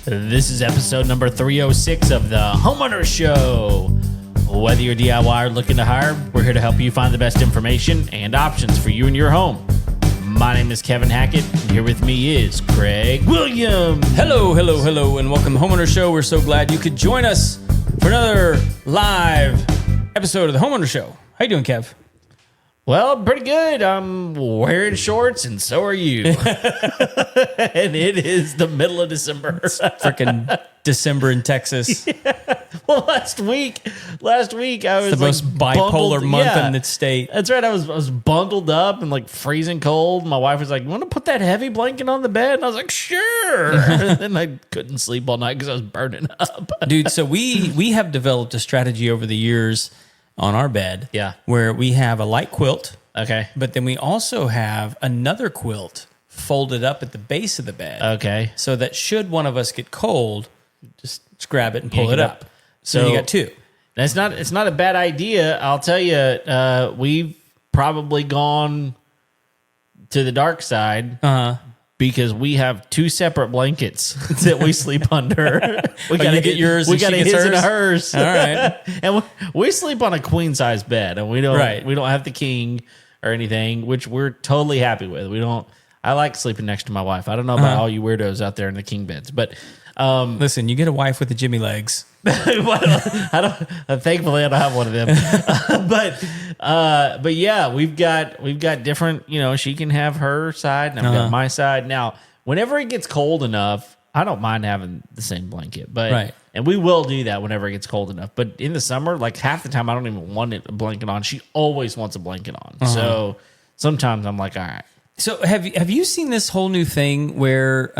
This is episode number 306 of the Homeowner Show. Whether you're DIY or looking to hire, we're here to help you find the best information and options for you and your home. My name is Kevin Hackett, and here with me is Craig Williams. Hello, and welcome to the Homeowner Show. We're so glad you could join us for another live episode of the Homeowner Show. How you doing, Kev? Well, pretty good. I'm wearing shorts, and so are you. And it is the middle of December. It's freaking December in Texas. Yeah. Well, last week I was the most bipolar month in the state. That's right. I was bundled up and like freezing cold. My wife was like, "You want to put that heavy blanket on the bed?" And I was like, "Sure." And then I couldn't sleep all night because I was burning up. Dude, so we have developed a strategy over the years on our bed. Yeah. Where we have a light quilt. Okay. But then we also have another quilt folded up at the base of the bed. Okay. So that should one of us get cold, just grab it and pull it up. So you got two. It's not a bad idea. I'll tell you, we've probably gone to the dark side because we have two separate blankets that we sleep under. We gotta get yours. We and got to she gets his and hers. All right. And we sleep on a queen size bed, and we don't have the king or anything, which we're totally happy with. I like sleeping next to my wife. I don't know about all you weirdos out there in the king beds, but listen, you get a wife with the Jimmy legs. Thankfully, I don't have one of them. But yeah, we've got different. She can have her side, and I've got my side. Now, whenever it gets cold enough, I don't mind having the same blanket, but and we will do that whenever it gets cold enough. But in the summer, like half the time, I don't even want a blanket on. She always wants a blanket on, so sometimes I'm like, all right. So have you seen this whole new thing where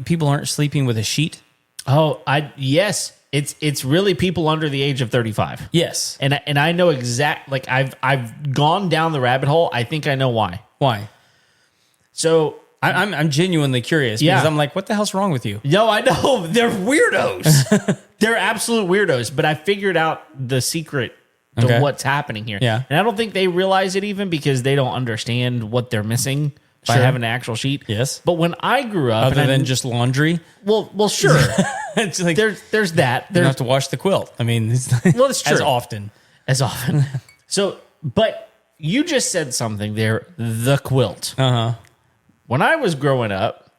people aren't sleeping with a sheet? Oh, yes. It's really people under the age of 35. Yes. And I know like I've gone down the rabbit hole. I think I know why. Why? So I'm genuinely curious because I'm like, what the hell's wrong with you? No, I know. They're weirdos. They're absolute weirdos, but I figured out the secret to what's happening here. Yeah. And I don't think they realize it even because they don't understand what they're missing by having an actual sheet. Yes. But when I grew up, other than just laundry, well, sure. It's like there's that. You don't have to wash the quilt. I mean, it's true. As often. So, but you just said something there. The quilt. When I was growing up,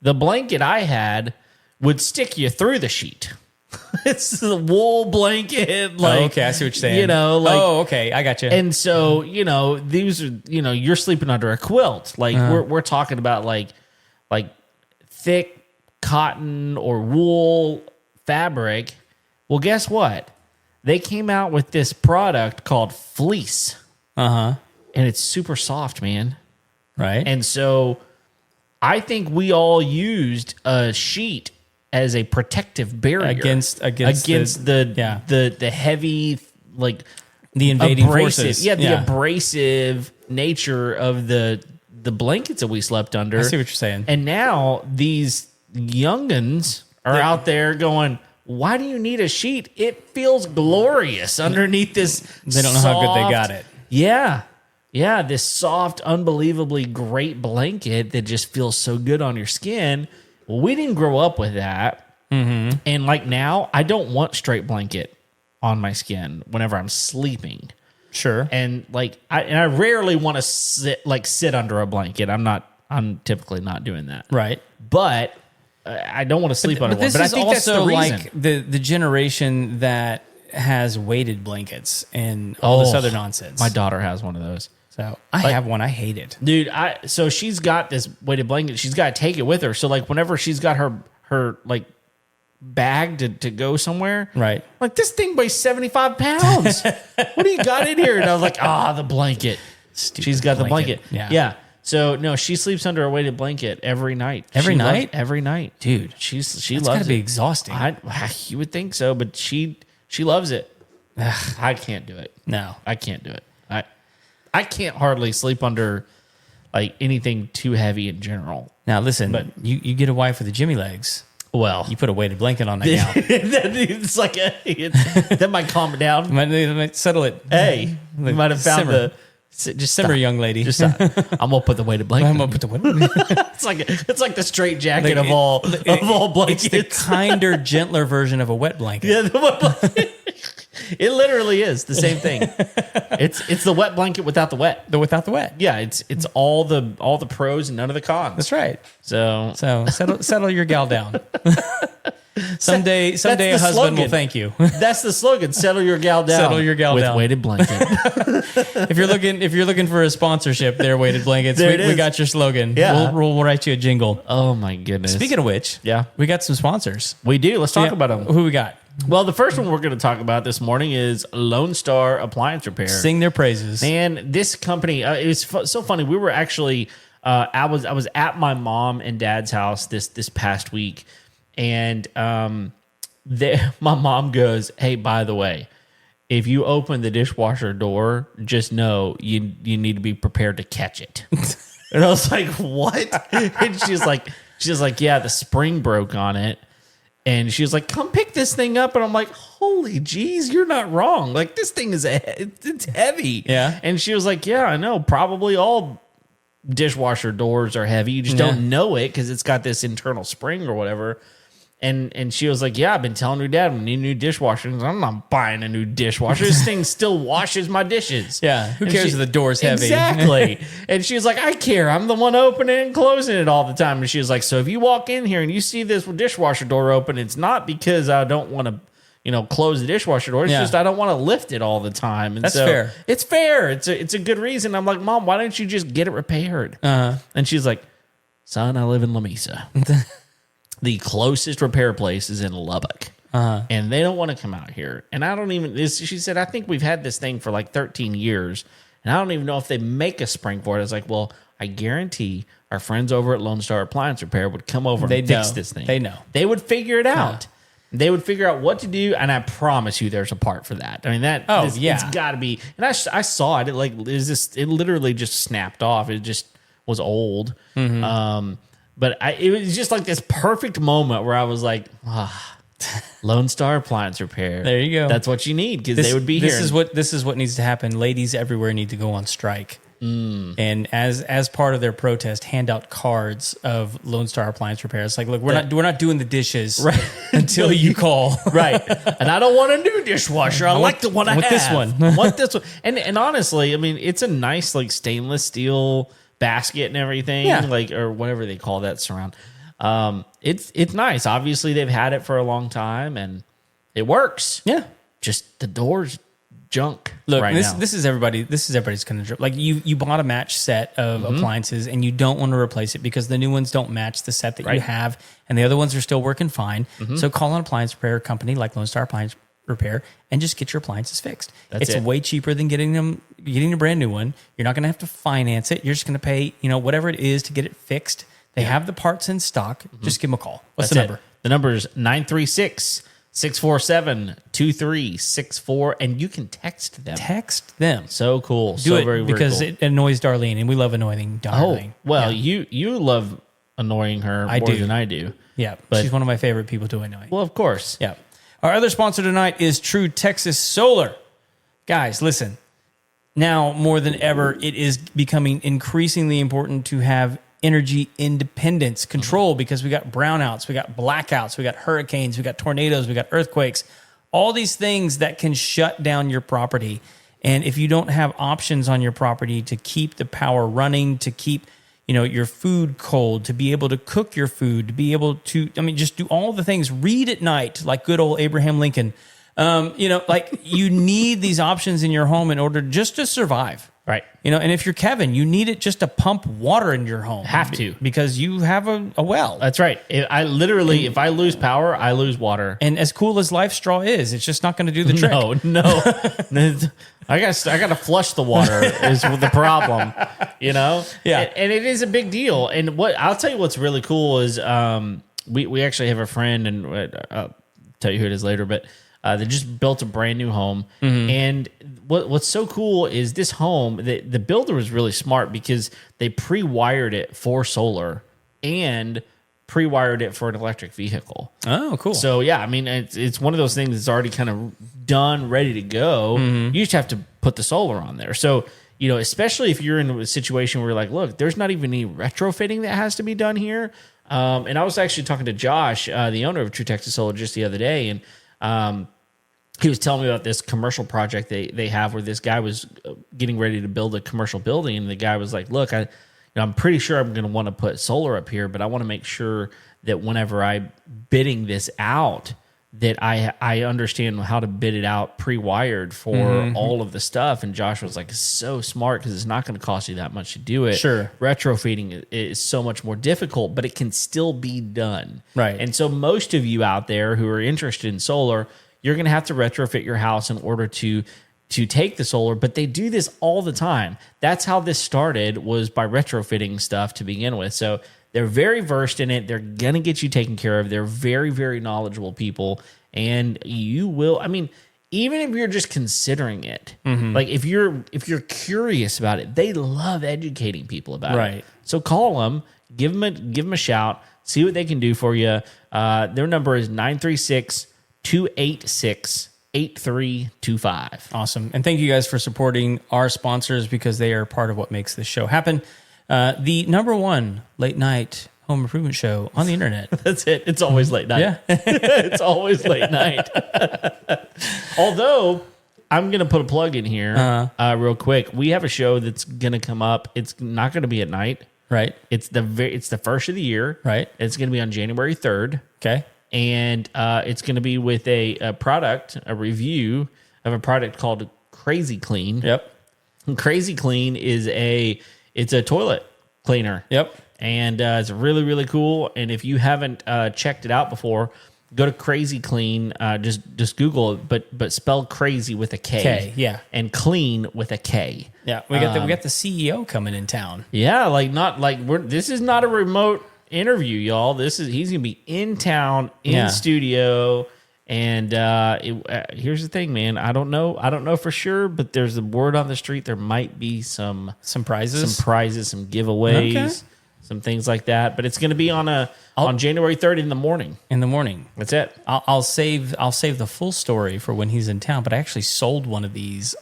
the blanket I had would stick you through the sheet. It's the wool blanket. Okay, I see what you're saying. Okay, I got you. And so, these are, you're sleeping under a quilt. Like we're talking about like thick cotton or wool fabric. Well, guess what? They came out with this product called fleece. And it's super soft, man. Right. And so I think we all used a sheet as a protective barrier against the heavy, like the invading abrasive, forces. The abrasive nature of the blankets that we slept under. I see what you're saying. And now these youngins are out there going, why do you need a sheet? It feels glorious underneath this. They don't know how good they got it. Yeah. Yeah, this soft, unbelievably great blanket that just feels so good on your skin. Well, we didn't grow up with that. And like now, I don't want straight blanket on my skin whenever I'm sleeping. Sure. And like I rarely want to sit under a blanket. I'm typically not doing that. Right. But I don't want to sleep under one. But I think also that's the reason. like the generation that has weighted blankets and all this other nonsense. My daughter has one of those. So I have one. I hate it. Dude, so she's got this weighted blanket. She's got to take it with her. So like whenever she's got her like bag to go somewhere. Right. Like this thing weighs 75 pounds. What do you got in here? And I was like, the blanket. Stupid She's got the blanket. Yeah. So no, she sleeps under a weighted blanket every night. Every night? Every night. Dude, she that's loves gotta it. be exhausting. You would think so, but she loves it. I can't do it. No. I can't do it. I can't hardly sleep under like anything too heavy in general. Now listen, but you get a wife with the Jimmy legs. Well, you put a weighted blanket on that now. It's like that might calm it down. Might settle it. Hey, you might have found Just simmer, young lady. Just stop. I'm gonna put the weighted blanket. I'm gonna put the weighted. It's like the straight jacket of all blankets. It's the kinder, gentler version of a wet blanket. Yeah, the wet blanket. It literally is the same thing. It's the wet blanket without the wet. Without the wet. Yeah, it's all the pros and none of the cons. That's right. So settle your gal down. Someday a husband slogan. will thank you. That's the slogan. Settle your gal down. Settle your gal with down. Weighted blanket. If you're looking for a sponsorship, there, weighted blankets. We got your slogan. Yeah. We'll write you a jingle. Oh my goodness. Speaking of which, yeah, we got some sponsors. We do. Let's talk about them. Who we got? Well, the first one we're going to talk about this morning is Lone Star Appliance Repair. Sing their praises. And this company, it was so funny. We were actually, I was at my mom and dad's house this past week, and my mom goes, "Hey, by the way, if you open the dishwasher door, just know you need to be prepared to catch it." And I was like, "What?" And she's like, "Yeah, the spring broke on it." And she was like, "Come pick this thing up." And I'm like, "Holy jeez, you're not wrong. Like, this thing is it's heavy." Yeah. And she was like, "Yeah, I know. Probably all dishwasher doors are heavy. You just don't know it because it's got this internal spring or whatever." And she was like, "Yeah, I've been telling your dad we need a new dishwasher." And I'm not buying a new dishwasher. This thing still washes my dishes. Yeah. Who cares if the door's heavy? Exactly. And she was like, "I care. I'm the one opening and closing it all the time." And she was like, "So if you walk in here and you see this dishwasher door open, it's not because I don't want to, close the dishwasher door. It's just I don't want to lift it all the time." And that's fair. It's fair. It's a good reason. I'm like, "Mom, why don't you just get it repaired?" And she's like, "Son, I live in La Mesa." The closest repair place is in Lubbock. And they don't want to come out here. And I don't even, she said, "I think we've had this thing for like 13 years. And I don't even know if they make a spring for it." I was like, "Well, I guarantee our friends over at Lone Star Appliance Repair would come over and fix this thing." They know. They would figure it out. They would figure out what to do. And I promise you there's a part for that. I mean, it's got to be. And I saw it. It literally just snapped off. It just was old. But it was just like this perfect moment where I was like, Lone Star Appliance Repair. There you go. That's what you need because they would be here. This is what needs to happen. Ladies everywhere need to go on strike. And as part of their protest, hand out cards of Lone Star Appliance Repair. It's like, look, we're not doing the dishes until you call. Right. And I don't want a new dishwasher. I like the one I have. This one. I want this one. And honestly, I mean, it's a nice like stainless steel basket and everything, or whatever they call that surround. It's nice. Obviously, they've had it for a long time and it works. Yeah. Just the door's junk. Look, right now. This is everybody's kind of like you bought a match set of appliances and you don't want to replace it because the new ones don't match the set that you have and the other ones are still working fine. So call an appliance repair company like Lone Star Appliance Repair and just get your appliances fixed. It's way cheaper than getting a brand new one. You're not going to have to finance it. You're just going to pay, whatever it is to get it fixed. They have the parts in stock. Just give them a call. What's the number? The number is 936-647-2364 and you can text them. So cool. Do it very because it annoys Darlene and we love annoying Darlene. Oh, well, you love annoying her more than I do. Yeah, but she's one of my favorite people to annoy. Well, of course. Yeah. Our other sponsor tonight is True Texas Solar. Guys, listen. Now, more than ever, it is becoming increasingly important to have energy independence control because we got brownouts, we got blackouts, we got hurricanes, we got tornadoes, we got earthquakes, all these things that can shut down your property. And if you don't have options on your property to keep the power running, to keep your food cold, to be able to cook your food, to be able to, just do all the things, read at night like good old Abraham Lincoln. You need these options in your home in order just to survive. Right. And if you're Kevin, you need it just to pump water in your home. Have to. Because you have a well. That's right. If I lose power, I lose water. And as cool as Life Straw is, it's just not going to do the trick. No. I got to flush the water is the problem, Yeah. And it is a big deal. And I'll tell you what's really cool is we actually have a friend, and I'll tell you who it is later, but they just built a brand new home. And what's so cool is this home, the builder was really smart because they pre-wired it for solar and pre-wired it for an electric vehicle. Oh, cool. So, yeah, it's one of those things that's already kind of done, ready to go. You just have to put the solar on there. So especially if you're in a situation where you're like, look, there's not even any retrofitting that has to be done here. And I was actually talking to Josh, the owner of True Texas Solar, just the other day, and he was telling me about this commercial project they have where this guy was getting ready to build a commercial building, and the guy was like, look, I'm pretty sure I'm going to want to put solar up here, but I want to make sure that whenever I'm bidding this out, that I understand how to bid it out pre-wired for all of the stuff. And Josh was like, it's so smart because it's not going to cost you that much to do it. Sure. Retrofitting is so much more difficult, but it can still be done. Right. And so most of you out there who are interested in solar, you're going to have to retrofit your house in order to take the solar, but they do this all the time. That's how this started, was by retrofitting stuff to begin with. So they're very versed in it. They're going to get you taken care of. They're very, very knowledgeable people. And you will, even if you're just considering it, like if you're curious about it, they love educating people about it. Right. So call them, give them a shout, see what they can do for you. Their number is 936-286-8325. Awesome. And thank you guys for supporting our sponsors because they are part of what makes this show happen. The number one late night home improvement show on the internet. That's it. It's always late night. Yeah. It's always late night. Although, I'm going to put a plug in here real quick. We have a show that's going to come up. It's not going to be at night. Right. It's the first of the year. Right. It's going to be on January 3rd. Okay. And it's going to be with a review of a product called Crazy Clean. Yep. And Crazy Clean is it's a toilet cleaner. Yep. And it's really, really cool. And if you haven't checked it out before, go to Crazy Clean. Just Google it, but spell crazy with a K. K, yeah. And clean with a K. Yeah. We got the CEO coming in town. Yeah, this is not a remote interview, y'all. He's gonna be in town, in studio. And here's the thing, man. I don't know for sure, but there's a word on the street. There might be some prizes, some giveaways, some things like that. But it's going to be on January 3rd in the morning. In the morning. That's it. I'll save the full story for when he's in town. But I actually sold one of these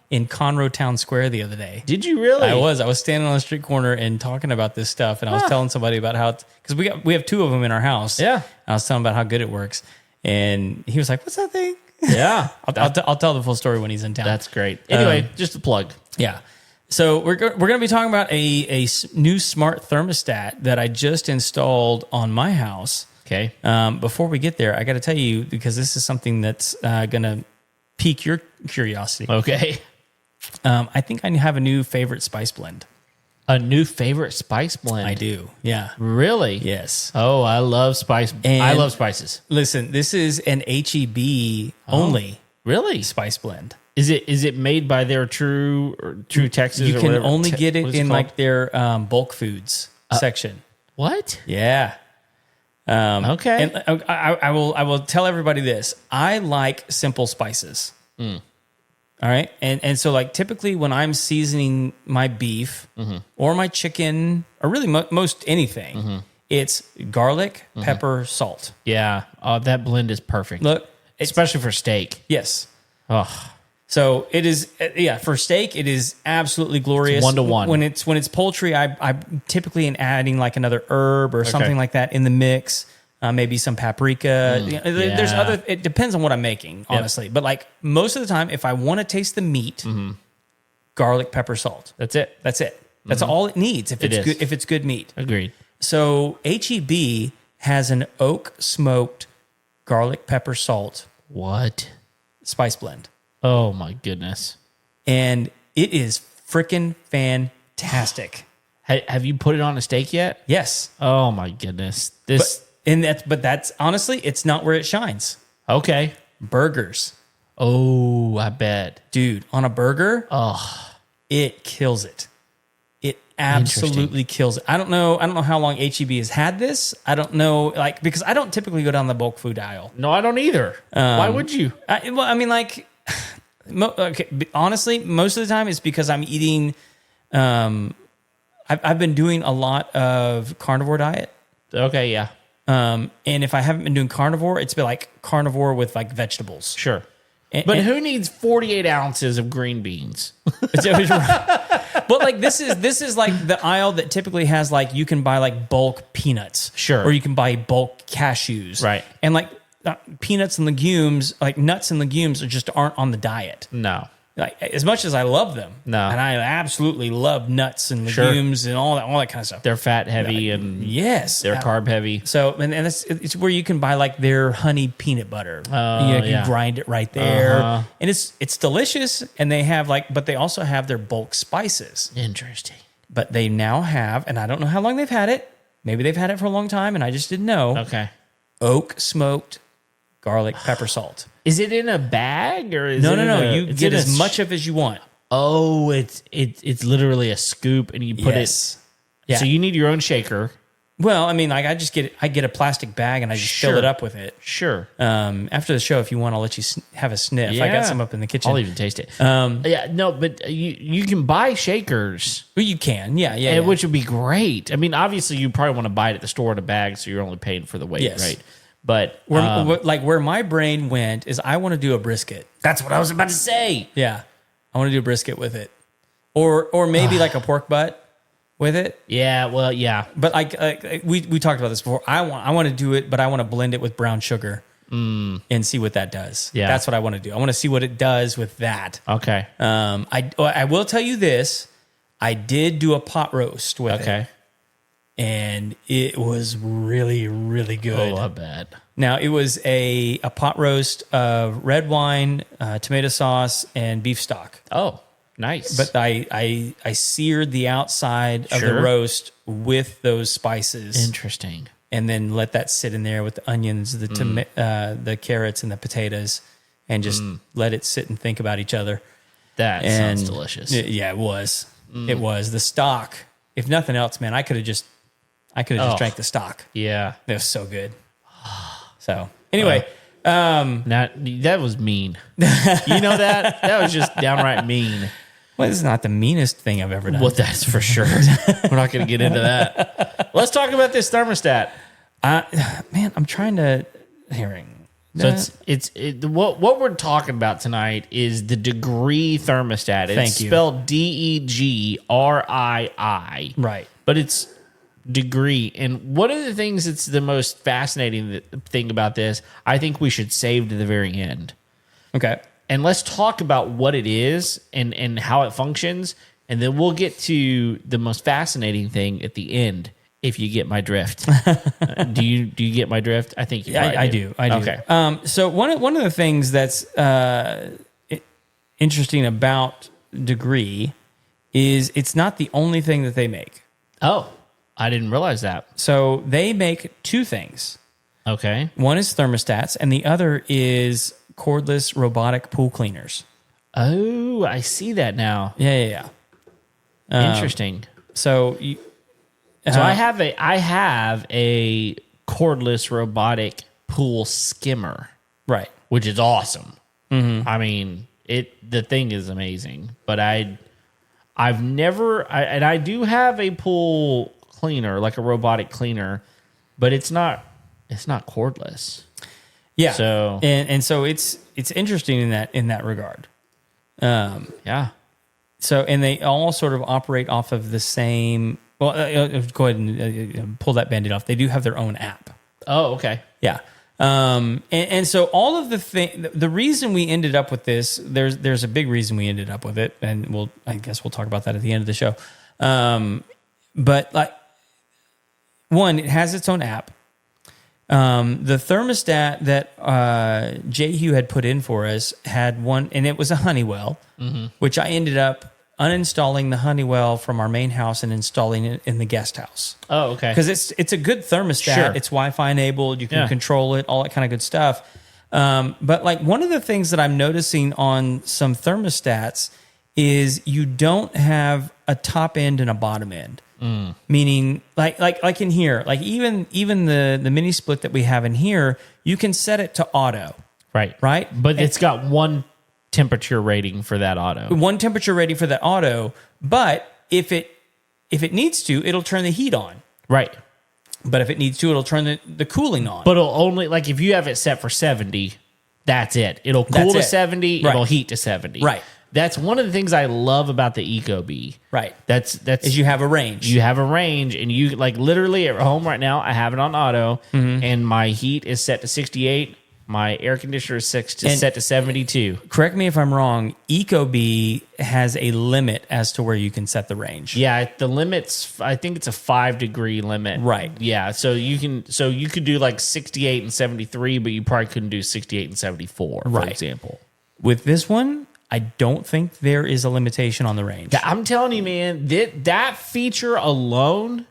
in Conroe Town Square the other day. Did you really? I was standing on the street corner and talking about this stuff, and I was telling somebody about how, because we have two of them in our house. Yeah. And I was telling about how good it works. And he was like, "What's that thing?" Yeah, I'll tell the full story when he's in town. That's great. Anyway, just a plug. Yeah. So we're going to be talking about a new smart thermostat that I just installed on my house. Okay. Before we get there, I got to tell you, because this is something that's going to pique your curiosity. Okay. I think I have a new favorite spice blend. A new favorite spice blend. I do. Yeah. Really? Yes. Oh, I love spice. And I love spices. Listen, this is an HEB only Really? spice blend. Is it made by their True Texas? You or can whatever? only get it What is in called? like their bulk foods section. What? Yeah. Okay. And I will tell everybody this. I like simple spices. All right. And so like typically when I'm seasoning my beef or my chicken or really most anything, it's garlic, pepper, salt. Yeah. Oh, that blend is perfect. Look, especially for steak. yes. Oh, So it is, for steak, it is absolutely glorious. It's 1-to-1. When it's poultry, I typically am adding like another herb or something like that in the mix. Maybe some paprika. There's other. It depends on what I'm making, honestly. But like most of the time, if I want to taste the meat, garlic, pepper, salt. that's it. That's it. That's all it needs. If it's is. good, if it's good meat. Agreed. So HEB has an oak smoked garlic, pepper, salt What? spice blend. Oh my goodness. And it is freaking fantastic. Have you put it on a steak yet? Yes. Oh my goodness. But that's honestly, it's not where it shines. Okay. Burgers. Oh, I bet. Dude, on a burger, it kills it. It absolutely kills it. I don't know how long HEB has had this. I don't know, because I don't typically go down the bulk food aisle. No, I don't either. Why would you? Honestly, most of the time it's because I'm eating. I've been doing a lot of carnivore diet. Okay, yeah. And if I haven't been doing carnivore, it's been like carnivore with like vegetables. Sure. But who needs 48 ounces of green beans? But like this is like the aisle that typically has like you can buy like bulk peanuts, Sure, or you can buy bulk cashews, right? And like peanuts and legumes, like nuts and legumes, aren't on the diet. No, like as much as I love them, no, and I absolutely love nuts and legumes and all that kind of stuff. They're fat heavy and yes, they're carb heavy. So and it's where you can buy like their honey peanut butter. You can grind it right there, and it's delicious. And they have but they also have their bulk spices. Interesting. But they now have, and I don't know how long they've had it. Maybe they've had it for a long time, and I just didn't know. Okay. Oak smoked garlic pepper salt. Is it in a bag or is No. You get as much of as you want. Oh, it's literally a scoop, and you put it. Yeah. So you need your own shaker. Well, I mean, like I get a plastic bag and I just fill it up with it. Sure. After the show, if you want, I'll let you have a sniff. Yeah. I got some up in the kitchen. I'll even taste it. But you can buy shakers. Well, you can, yeah. Which would be great. I mean, obviously, you probably want to buy it at the store in a bag, so you're only paying for the weight, right? But where my brain went is I want to do a brisket. That's what I was about to say. Yeah, I want to do a brisket with it, or maybe like a pork butt with it. Yeah, well, yeah. But we talked about this before. I want to do it, but I want to blend it with brown sugar and see what that does. Yeah, that's what I want to do. I want to see what it does with that. Okay. I will tell you this. I did do a pot roast with it. Okay. And it was really, really good. Oh, I bet. Now, it was a pot roast of red wine, tomato sauce, and beef stock. Oh, nice. But I seared the outside of the roast with those spices. Interesting. And then let that sit in there with the onions, the carrots, and the potatoes, and just let it sit and think about each other. That sounds delicious. It was. It was. The stock, if nothing else, man, I could have just drank the stock. Yeah. It was so good. So, anyway. That was mean. You know that? That was just downright mean. Well, this is not the meanest thing I've ever done. Well, that's for sure. We're not going to get into that. Let's talk about this thermostat. Man, I'm trying to... So what we're talking about tonight is the Degrii Thermostat. It's spelled Degrii. Right. But it's Degrii. And one of the things that's the most fascinating thing about this, I think we should save to the very end. Okay. And let's talk about what it is and how it functions. And then we'll get to the most fascinating thing at the end. If you get my drift, do you get my drift? I think you. I do. Okay. So one of the things that's interesting about Degrii is it's not the only thing that they make. Oh, I didn't realize that. So they make two things. Okay. One is thermostats, and the other is cordless robotic pool cleaners. Oh, I see that now. Yeah. Interesting. So I have a cordless robotic pool skimmer, right? Which is awesome. Mm-hmm. I mean, the thing is amazing. But I've never, and I do have a pool cleaner, like a robotic cleaner, but it's not cordless. Yeah. So and so it's interesting in that regard. Yeah. So and they all sort of operate off of the same. Well, go ahead and pull that Band-Aid off. They do have their own app. Oh, okay. Yeah. And so all of the reason we ended up with this, there's a big reason we ended up with it, and I guess we'll talk about that at the end of the show. But like, one, it has its own app. The thermostat that Jehu had put in for us had one, and it was a Honeywell, which I ended up uninstalling the Honeywell from our main house and installing it in the guest house. Oh, okay. Because it's a good thermostat. Sure. It's Wi-Fi enabled. You can control it, all that kind of good stuff. But like one of the things that I'm noticing on some thermostats is you don't have a top end and a bottom end. Meaning like in here, like even the mini split that we have in here, you can set it to auto. Right. But it's got one temperature rating for that auto. One temperature rating for that auto, but if it needs to, it'll turn the heat on. Right. But if it needs to, it'll turn the cooling on. But it'll only, like if you have it set for 70, That's it. It'll cool That's to it. 70. Right. It'll heat to 70. Right. That's one of the things I love about the Ecobee. Right. That's Is you have a range. you have a range, and you like literally at home right now. I have it on auto, and my heat is set to 68. My air conditioner is set to 72. Correct me if I'm wrong. Ecobee has a limit as to where you can set the range. Yeah, the limit's, I think it's a 5-degree limit. Right. Yeah, so you could do like 68 and 73, but you probably couldn't do 68 and 74, for example. With this one, I don't think there is a limitation on the range. I'm telling you, man, that feature alone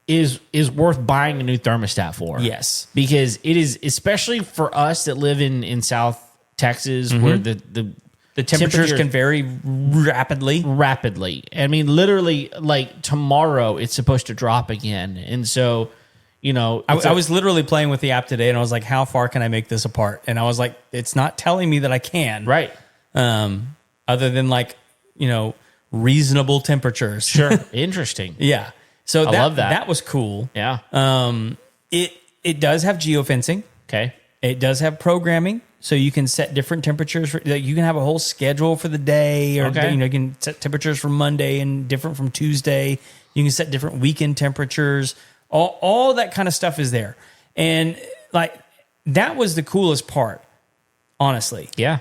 is worth buying a new thermostat for. Yes. Because it is, especially for us that live in South Texas, where the temperatures can vary rapidly. I mean, literally, like tomorrow, it's supposed to drop again. And so, you know, I was literally playing with the app today, and I was like, how far can I make this apart? And I was like, it's not telling me that I can. Right. Other than like, you know, reasonable temperatures. Sure. Interesting. Yeah. So I love that. That was cool. Yeah. It does have geofencing. Okay. It does have programming, so you can set different temperatures. You can have a whole schedule for the day, or Okay. you know, you can set temperatures from Monday and different from Tuesday. You can set different weekend temperatures. All that kind of stuff is there, and like that was the coolest part, honestly. Yeah.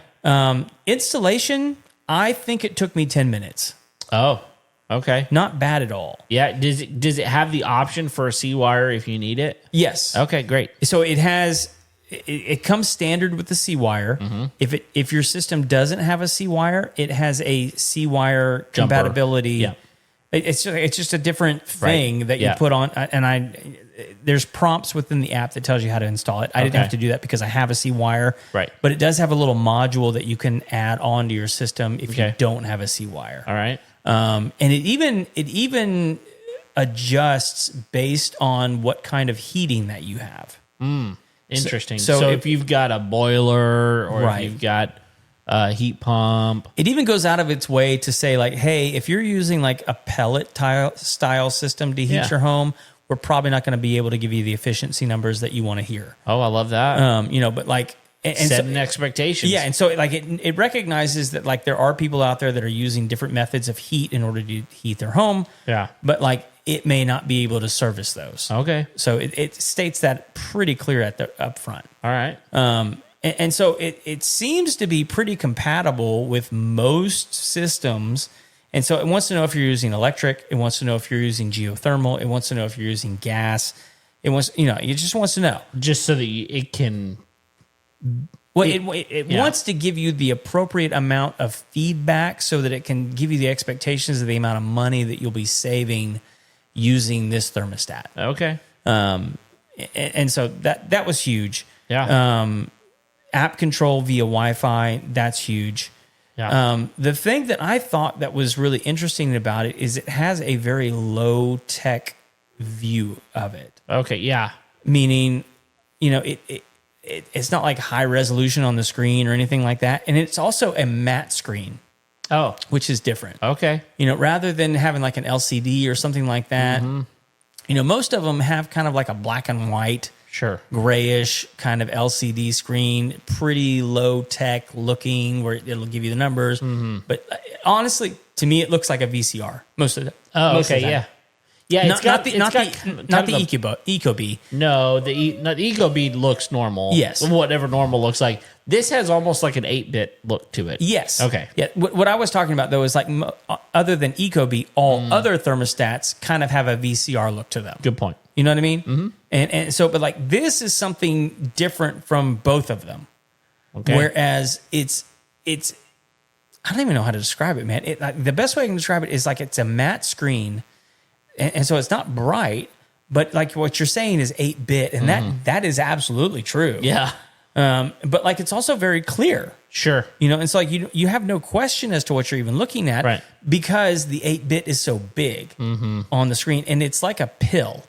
Installation, I think it took me 10 minutes. Oh, okay. Not bad at all. Yeah. Does it have the option for a C-wire if you need it? Yes. Okay, great. So it has. It comes standard with the C-wire. Mm-hmm. If your system doesn't have a C-wire, it has a C-wire compatibility. Yeah. It's just a different thing that you Yeah. put on. And there's prompts within the app that tells you how to install it. I didn't Okay. have to do that because I have a C-wire. Right. But it does have a little module that you can add onto your system if you Okay. don't have a C-wire. All right. And it even adjusts based on what kind of heating that you have. Interesting. So So if- if you've got a boiler or Right. if you've got a heat pump. It even goes out of its way to say, like, hey, if you're using like a pellet style system to heat Yeah. your home, we're probably not going to be able to give you the efficiency numbers that you want to hear. Oh, I love that. You know, but like, and Setting expectations. yeah, and so like it recognizes that like there are people out there that are using different methods of heat in order to heat their home. Yeah. But like it may not be able to service those. Okay. So it states that pretty clear at the up front. All right. And so it seems to be pretty compatible with most systems. And so it wants to know if you're using electric. It wants to know if you're using geothermal. It wants to know if you're using gas. It just wants to know. Just so that it can. Well, it yeah. wants to give you the appropriate amount of feedback so that it can give you the expectations of the amount of money that you'll be saving using this thermostat. Okay. And so that was huge. Yeah. App control via Wi-Fi, that's huge. Yeah. The thing that I thought that was really interesting about it is it has a very low tech view of it. Okay. Yeah. Meaning, you know, it's not like high resolution on the screen or anything like that. And it's also a matte screen, Oh. which is different. Okay. You know, rather than having like an LCD or something like that, you know, most of them have kind of like a black and white, Sure. grayish kind of LCD screen, pretty low tech looking, where it'll give you the numbers. But honestly, to me, it looks like a VCR most of the Oh. most of Okay. the time. Yeah. Yeah. Not the Ecobee. No, the Ecobee looks normal. Yes. Whatever normal looks like. This has almost like an 8-bit look to it. Yes. Okay. Yeah. What I was talking about though is like other than Ecobee, all other thermostats kind of have a VCR look to them. Good point. You know what I mean? Mm-hmm. And so, but like this is something different from both of them. Okay. Whereas it's I don't even know how to describe it, man. The best way I can describe it is like it's a matte screen, and so it's not bright, but like what you're saying is 8-bit, and that is absolutely true. Yeah. But like it's also very clear. Sure. You know, it's like you have no question as to what you're even looking at, Right. because the 8-bit is so big on the screen, and it's like a pill.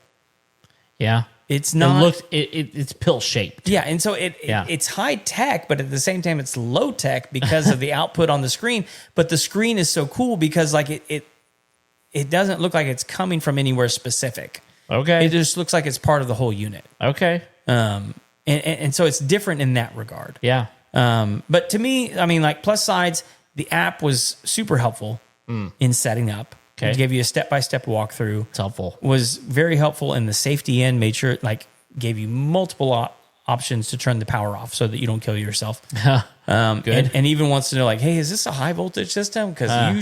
Yeah. It's not. It looks. It's pill shaped. Yeah, and so it's high tech, but at the same time it's low tech because of the output on the screen. But the screen is so cool because like it doesn't look like it's coming from anywhere specific. Okay. It just looks like it's part of the whole unit. Okay. And so it's different in that regard. Yeah. But to me, I mean, like plus sides, the app was super helpful in setting up. Okay. It gave you a step-by-step walkthrough. It's helpful. Was very helpful in the safety end, made sure it like gave you multiple options to turn the power off so that you don't kill yourself. Good. And even wants to know like, hey, is this a high voltage system? Because you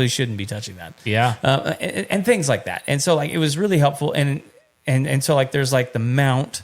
shouldn't be touching that. Yeah. And things like that. And so like it was really helpful. And so like there's like the mount,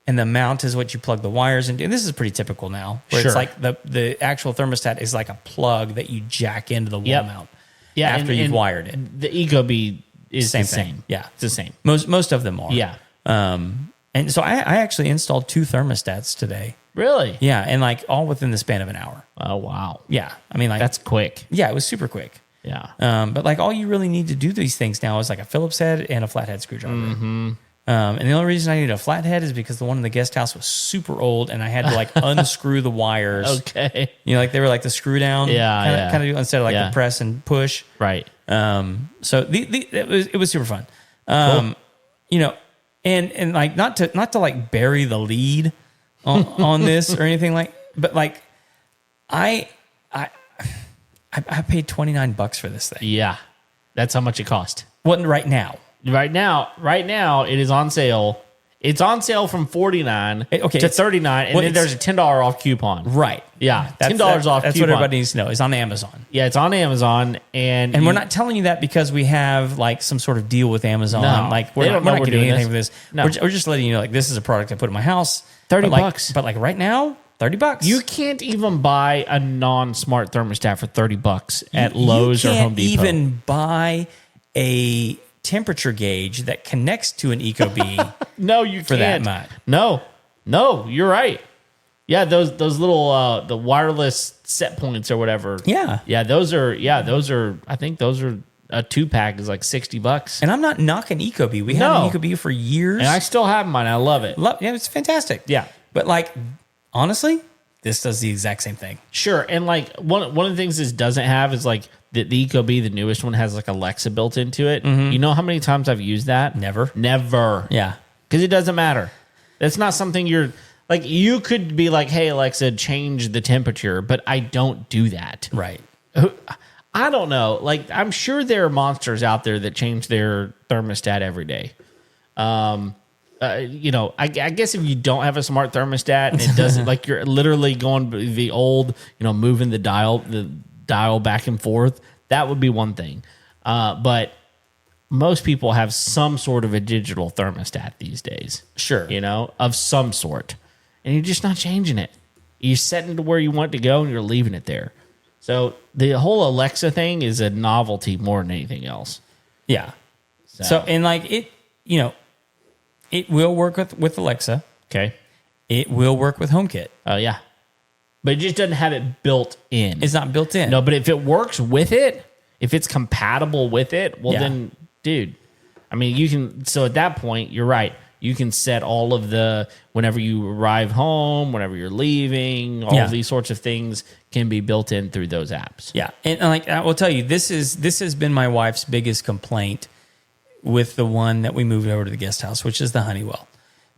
and the mount is what you plug the wires into. And this is pretty typical now, where Sure. it's like the actual thermostat is like a plug that you jack into the wall mount. Yeah. After you've wired it. The Ecobee is Same the thing. same. Yeah. It's the same. Most of them are. Yeah. And so I actually installed 2 thermostats today. Really? Yeah, and like all within the span of an hour. Oh, wow. Yeah, I mean like That's quick. yeah, it was super quick. Yeah. But like all you really need to do these things now is like a Phillips head and a flathead screwdriver. Mm-hmm. And the only reason I needed a flathead is because the one in the guest house was super old, and I had to like unscrew the wires. Okay. You know, like they were like the screw down. Yeah, kind of instead of like Yeah. the press and push. Right. So it was super fun. You know, and like not to like bury the lead on this or anything but like I paid $29 for this thing. Yeah. That's how much it cost. Wasn't right now. Right now, it is on sale. It's on sale from $49 Okay, to it's- $39, and well, then there's a $10 off coupon. Right. Yeah, That's $10 off That's coupon. what everybody needs to know. It's on Amazon. Yeah, it's on Amazon, and We're not telling you that because we have like some sort of deal with Amazon. No, Like they we're don't not know we're getting doing anything this. for this. No. We're just letting you know like this is a product I put in my house. $30. But like right now, $30. You can't even buy a non-smart thermostat for $30 at Lowe's or Home Depot. You can't even buy a temperature gauge that connects to an Ecobee. No, you for that can't. much. No, you're right. Yeah, those little the wireless set points or whatever. Yeah. those are. I think those are a 2-pack is like $60, And I'm not knocking Ecobee. We had No. an Ecobee for years. and I still have mine. I love it. Yeah, it's fantastic. Yeah. But like honestly, this does the exact same thing. Sure, and like one of the things this doesn't have is like the Ecobee, the newest one, has like Alexa built into it. You know how many times I've used that? Never. Yeah, because it doesn't matter. That's not something you're like. You could be like, "Hey Alexa, change the temperature," but I don't do that. Right. I don't know. Like, I'm sure there are monsters out there that change their thermostat every day. You know, I guess if you don't have a smart thermostat and it doesn't, like, you're literally going the old, you know, moving the dial back and forth, that would be one thing. But most people have some sort of a digital thermostat these days. Sure. You know, of some sort. And you're just not changing it. You're setting to where you want it to go and you're leaving it there. So the whole Alexa thing is a novelty more than anything else. Yeah. So and like it, you know, it will work with Alexa. Okay. It will work with HomeKit. Oh, yeah. But it just doesn't have it built in. It's not built in. No, but if it works with it, if it's compatible with it, well, Yeah. then, dude, I mean, you can. So at that point, you're right. You can set all of the, whenever you arrive home, whenever you're leaving, all of these sorts of things can be built in through those apps. Yeah. And like I will tell you, this has been my wife's biggest complaint with the one that we moved over to the guest house, which is the Honeywell.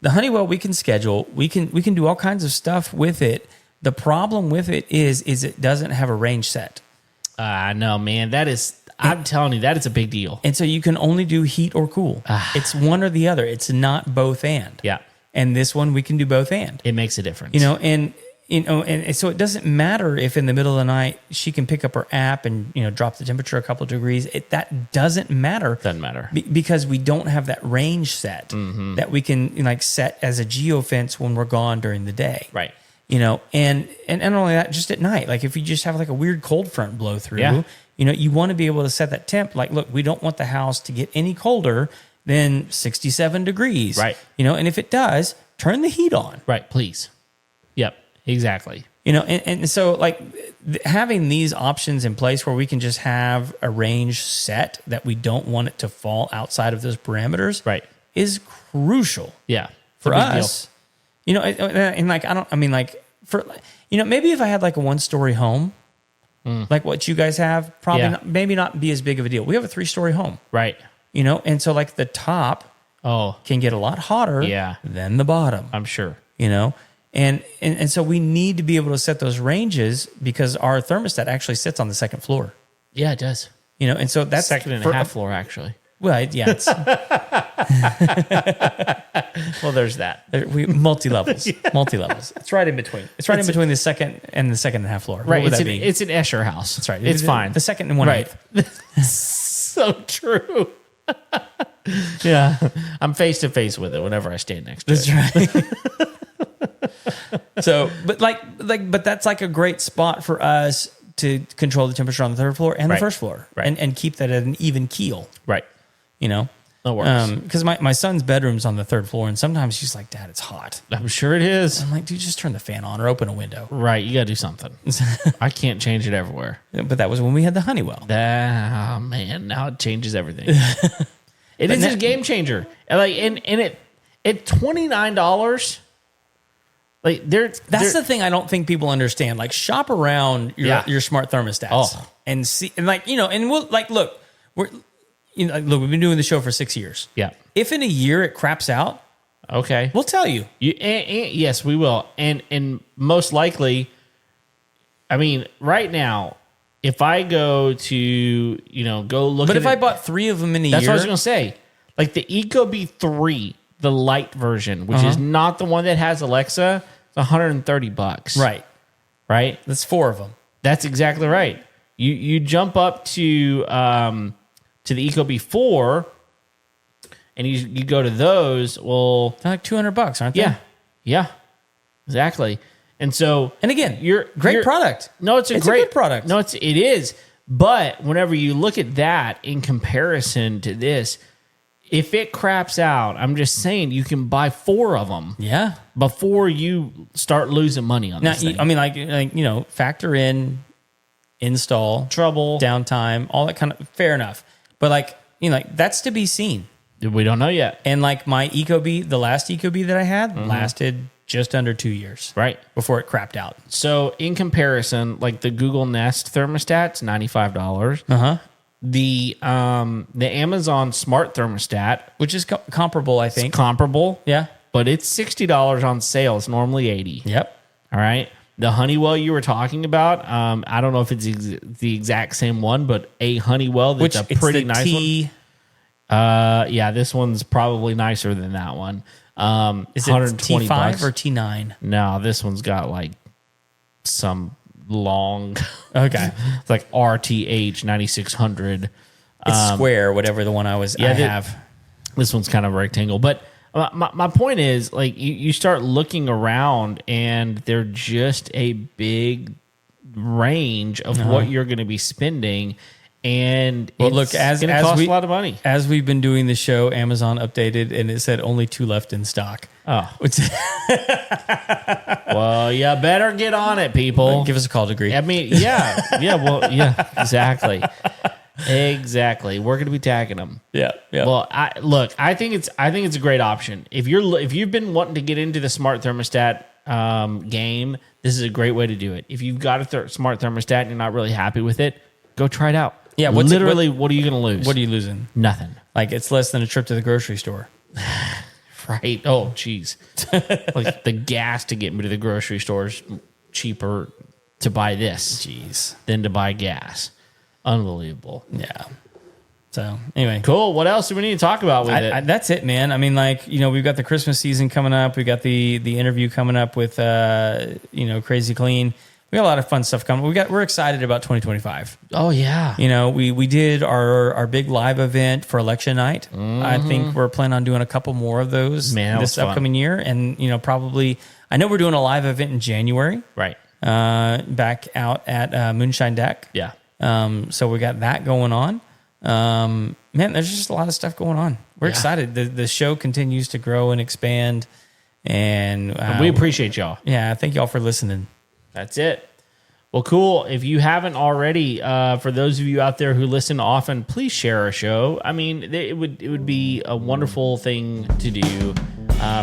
The Honeywell we can schedule, we can do all kinds of stuff with it. The problem with it is it doesn't have a range set. No, man, I'm telling you, that is a big deal. And so you can only do heat or cool. It's one or the other. It's not both and. Yeah. And this one we can do both and. It makes a difference. And so it doesn't matter if in the middle of the night she can pick up her app and drop the temperature a couple of degrees. That doesn't matter. Doesn't matter. Because we don't have that range set that we can set as a geofence when we're gone during the day. Right. And not only that, just at night, like if you just have like a weird cold front blow through, you want to be able to set that temp. Like, look, we don't want the house to get any colder than 67 degrees. Right. And if it does, turn the heat on. Right. Please. Yep. Exactly. And so like having these options in place where we can just have a range set that we don't want it to fall outside of those parameters. Right. Is crucial. Yeah. For us. And like, maybe if I had like a 1-story home, like what you guys have, probably maybe not be as big of a deal. We have a 3-story home. Right. And so like the top can get a lot hotter than the bottom. I'm sure. you know? And so we need to be able to set those ranges because our thermostat actually sits on the second floor, Yeah, it does. you know? And so that's Second and a half floor, actually. Well, yeah, it's Well, there's that. multi levels. It's right in between. It's right in between the second and a half floor. Right. What would that be? It's an Escher house. That's right. It's fine. The second and one Right. eighth. So true. Yeah. I'm face to face with it whenever I stand next to it. That's right. So, but but that's like a great spot for us to control the temperature on the third floor and the Right. first floor, Right. and keep that at an even keel. Right. You know, That works. because my son's bedroom's on the third floor, and sometimes she's like, "Dad, it's hot." I'm sure it is. I'm like, "Dude, just turn the fan on or open a window." Right. You got to do something. I can't change it everywhere. But that was when we had the Honeywell. Ah, man. Now it changes everything. It is a game changer. And it at $29. Like That's the thing I don't think people understand. Like, shop around your smart thermostats and see, and and we'll look, we've been doing the show for 6 years. Yeah. If in a year it craps out, Okay. we'll tell you. Yes, we will. And most likely, I mean, right now, if I go to, go look But at if I bought 3 of them in a that's year, what I was going to say. Like the Ecobee 3, the light version, which is not the one that has Alexa, it's $130. right? Right? That's 4 of them. That's exactly right. You jump up to the Ecobee 4 and you go to those, well, They're like $200, aren't they? yeah. Exactly. And so And again, great product. No, it's a a great good product. No, it is. But whenever you look at that in comparison to this, if it craps out, I'm just saying you can buy 4 of them Yeah. before you start losing money on Now, this thing. I mean, factor in install, Trouble. downtime, all that kind of fair enough. But that's to be seen. We don't know yet. And like my Ecobee, the last Ecobee that I had lasted just under 2 years. Right. Before it crapped out. So in comparison, like the Google Nest thermostat's $95. Uh-huh. The Amazon Smart Thermostat, Which is comparable, I think. comparable, Yeah. but it's $60 on sale. It's normally $80. Yep. All right. The Honeywell you were talking about, I don't know if it's the exact same one, but a Honeywell that's a pretty nice one. Yeah, this one's probably nicer than that one. Is it $120 T5 or T9? No, this one's got like some long, Okay. it's like RTH 9600. It's square, whatever the one I have. This one's kind of a rectangle, but my point is, like, you start looking around and they're just a big range of what you're going to be spending, and Well, it's look, as going to cost a lot of money. As we've been doing the show, Amazon updated and it said only 2 left in stock. Oh, Which well, you better get on it, people. give us a call, Degree. I mean, yeah, exactly. Exactly. We're going to be tagging them. Yeah. Well, I think it's a great option. If you've been wanting to get into the smart thermostat game, this is a great way to do it. If you've got a smart thermostat and you're not really happy with it, go try it out. Yeah, what are you going to lose? What are you losing? Nothing. Like, it's less than a trip to the grocery store. Right. Oh, geez. Like the gas to get me to the grocery store is cheaper to buy this than to buy gas. Unbelievable. Yeah. So anyway, Cool. What else do we need to talk about with it? That's it, man. I mean, we've got the Christmas season coming up. We got the interview coming up with Crazy Clean. We got a lot of fun stuff coming. We're excited about 2025. Oh yeah. We did our big live event for election night. I think we're planning on doing a couple more of those this upcoming year, and probably I know we're doing a live event in January. Right. Back out at Moonshine Deck. Yeah. So we got that going on. Man, there's just a lot of stuff going on. We're excited. The show continues to grow and expand, and we appreciate y'all. Yeah, thank y'all for listening. That's it. Well, cool. If you haven't already, for those of you out there who listen often, please share our show. I mean, it would be a wonderful thing to do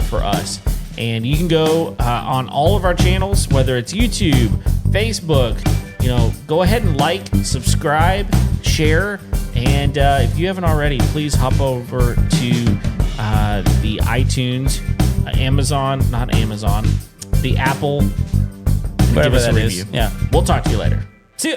for us. And you can go on all of our channels, whether it's YouTube, Facebook. Go ahead and like, subscribe, share, and if you haven't already, please hop over to the iTunes Amazon, not Amazon, the Apple, and Whatever give us a that is. review. Yeah. We'll talk to you later. See you.